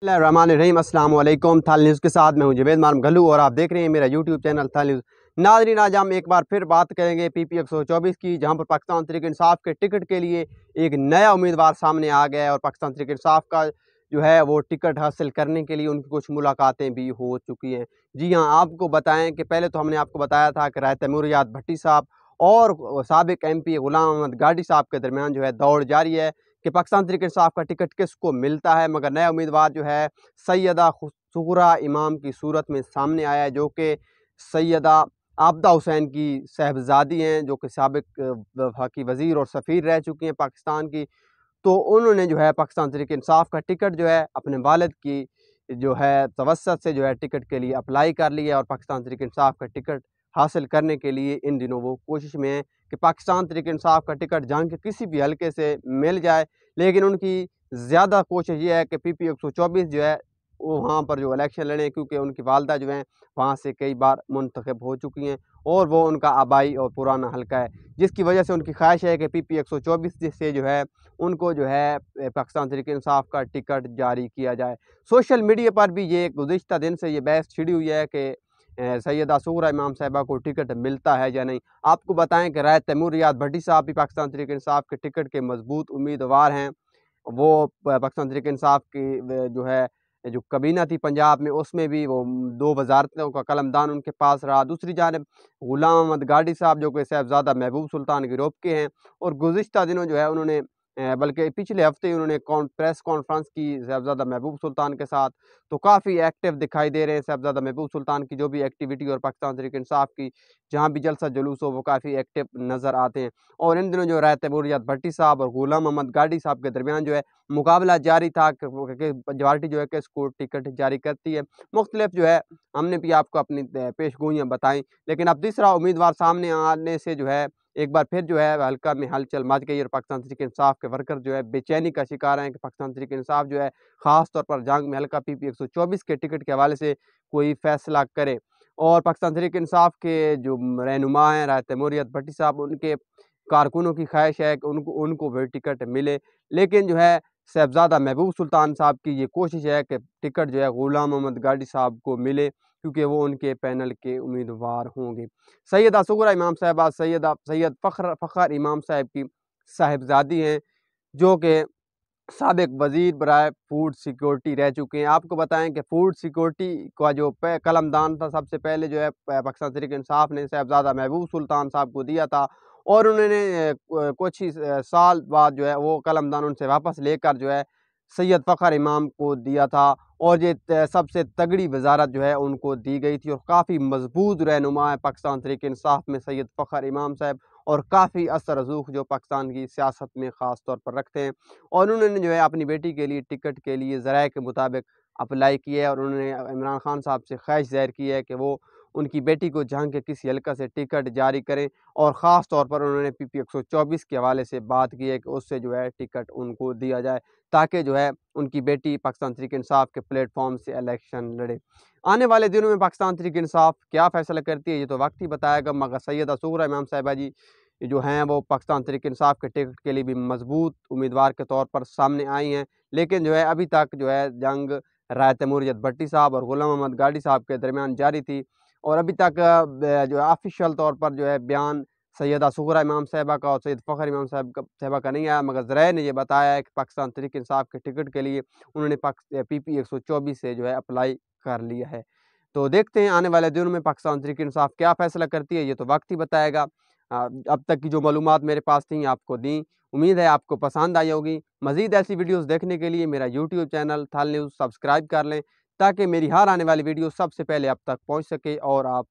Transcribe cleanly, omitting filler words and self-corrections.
बिस्मिल्लाहिर्रहमानिर्रहीम। अस्सलाम वालेकुम। थाल न्यूज़ के साथ मैं हूं जुबैद मारम घल्लू और आप देख रहे हैं मेरा यूट्यूब चैनल थाल न्यूज़। नाज़रीन, आज हम एक बार फिर बात करेंगे PP 124 की, जहां पर पाकिस्तान तहरीक इंसाफ के टिकट के लिए एक नया उम्मीदवार सामने आ गया है और पाकिस्तान तहरीक इंसाफ का जो है वो टिकट हासिल करने के लिए उनकी कुछ मुलाकातें भी हो चुकी हैं। जी हाँ, आपको बताएं कि पहले तो हमने आपको बताया था कि राय तैमूरियात भट्टी साहब और साबिक MP गुलाम अहमद गाड़ी साहब के दरमियान जो है दौड़ जारी है कि पाकिस्तान तहरीक इंसाफ का टिकट किसको मिलता है, मगर नया उम्मीदवार जो है सैयदा सुगरा इमाम की सूरत में सामने आया है, जो कि सैयदा आबदा हुसैन की साहबजादी हैं, जो कि साबिक वफाकी वज़ीर और सफ़ीर रह चुकी हैं पाकिस्तान की। तो उन्होंने जो है पाकिस्तान तहरीक इंसाफ का टिकट जो है अपने वालिद की जो है तवस्सुत से जो है टिकट के लिए अप्लाई कर लिया और पाकिस्तान तहरीक इंसाफ का टिकट हासिल करने के लिए इन दिनों वो कोशिश में है कि पाकिस्तान तहरीक इंसाफ का टिकट जंग के किसी भी हल्के से मिल जाए। लेकिन उनकी ज़्यादा कोशिश ये है कि PP 124 जो है वो वहाँ पर जो इलेक्शन लड़ें, क्योंकि उनकी वालदा जो हैं वहाँ से कई बार मुंतखब हो चुकी हैं और वो उनका आबाई और पुराना हल्का है, जिसकी वजह से उनकी ख्वाहिश है कि PP 124 से जो है उनको जो है पाकिस्तान तहरीक इंसाफ का टिकट जारी किया जाए। सोशल मीडिया पर भी ये गुज़िश्ता दिन से ये बहस छिड़ी हुई है कि सैयदा सुगरा इमाम साहिबा को टिकट मिलता है या नहीं। आपको बताएं कि राय तैमूरियात भट्टी साहब भी पाकिस्तान तहरीक इंसाफ के टिकट के मजबूत उम्मीदवार हैं। वो पाकिस्तान तहरीक इंसाफ की जो है जो कबीना थी पंजाब में, उसमें भी वो 2 वज़ारतों का कलमदान उनके पास रहा। दूसरी जानिब गुलाम अहमद गाड़ी साहब, जो कि साहिबजादा महबूब सुल्तान गिरोह के हैं और गुज़िश्ता दिनों जो है उन्होंने बल्कि पिछले हफ्ते ही उन्होंने प्रेस कॉन्फ्रेंस की साहिबजादा महबूब सुल्तान के साथ, तो काफ़ी एक्टिव दिखाई दे रहे हैं। साहिबजादा महबूब सुल्तान की जो भी एक्टिविटी और पाकिस्तान तहरीक इंसाफ की जहाँ भी जलसा जुलूस हो वो काफ़ी एक्टिव नज़र आते हैं। और इन दिनों जो राय तैमूरियात भट्टी साहब और गुलाम अहमद गाड़ी साहब के दरमियान जो है मुकाबला जारी था कि पार्टी जो है किसको टिकट जारी करती है। मुख्तलिफ जो है हमने भी आपको अपनी पेशगोइयाँ बताई, लेकिन अब तीसरा उम्मीदवार सामने आने से जो है एक बार फिर जो है हल्का में हलचल मच गई और पाकिस्तान तहरीक इंसाफ के वर्कर जो है बेचैनी का शिकार हैं कि पाकिस्तान तहरीक इंसाफ जो है ख़ास तौर पर जंग में हल्का PP 124 के टिकट के हवाले से कोई फैसला करे। और पाकिस्तान तहरीक इंसाफ के जो रहनुमा हैं राय तैमूरियात भट्टी साहब, उनके कारकुनों की ख्वाहिश है कि उनको भी टिकट मिले, लेकिन जो है साहिबजादा महबूब सुल्तान साहब की ये कोशिश है कि टिकट जो है गुलाम अहमद गाड़ी साहब को मिले, क्योंकि वो उनके पैनल के उम्मीदवार होंगे। सैयदा सुगरा इमाम साहिबा सैयद फ़ख्र इमाम साहब की साहिबजादी हैं, जो कि साबिक वज़ीर बराए फूड सिक्योरिटी रह चुके हैं। आपको बताएं कि फूड सिक्योरिटी का जो कलमदान था सबसे पहले जो है पाकिस्तान तहरीक इंसाफ ने साहिबजादा महबूब सुल्तान साहब को दिया था और उन्होंने कुछ ही साल बाद जो है वो कलमदान उनसे वापस लेकर जो है सैयद फ़ख्र इमाम को दिया था और ये सबसे तगड़ी वजारत जो है उनको दी गई थी और काफ़ी मजबूत रहनुमा है पाकिस्तान तहरीक इंसाफ में सैयद फ़ख्र इमाम साहब, और काफ़ी असर रसूख जो पाकिस्तान की सियासत में ख़ास तौर पर रखते हैं। और उन्होंने जो है अपनी बेटी के लिए टिकट के लिए ज़राए के मुताबिक अप्लाई किया है और उन्होंने इमरान खान साहब से ख्वाहिश ज़ाहिर की है कि वो उनकी बेटी को जंग के किसी हल्का से टिकट जारी करें और ख़ास तौर पर उन्होंने PP 124 के हवाले से बात की है कि उससे जो है टिकट उनको दिया जाए, ताकि जो है उनकी बेटी पाकिस्तान तहरीक इंसाफ के प्लेटफॉर्म से इलेक्शन लड़े। आने वाले दिनों में पाकिस्तान तहरीक इंसाफ क्या फ़ैसला करती है ये तो वक्त ही बताएगा, मगर सैयदा सुगरा इमाम साहिबा जी जो हैं वो पाकिस्तान तहरीक इंसाफ के टिकट के लिए भी मजबूत उम्मीदवार के तौर पर सामने आई हैं। लेकिन जो है अभी तक जो है जंग राय तैमूरियात भट्टी साहब और गुलाम अहमद गाड़ी साहब के दरमियान जारी थी और अभी तक जो है ऑफिशियल तौर पर जो है बयान सैयदा सुगरा इमाम साहिबा का और सैयद फ़ख्र इमाम साहिबा का नहीं आया, मगर ज़राए ने ये बताया है कि पाकिस्तान तहरीक इंसाफ के टिकट के लिए उन्होंने PP 124 से जो है अप्लाई कर लिया है। तो देखते हैं आने वाले दिनों में पाकिस्तान तहरीक इंसाफ क्या फ़ैसला करती है, ये तो वक्त ही बताएगा। अब तक की जो मालूमात मेरे पास थी आपको दी, उम्मीद है आपको पसंद आई होगी। मज़ीद ऐसी वीडियोज़ देखने के लिए मेरा यूट्यूब चैनल थाल न्यूज़ सब्सक्राइब कर लें, ताकि मेरी हर आने वाली वीडियो सबसे पहले आप तक पहुँच सके और आप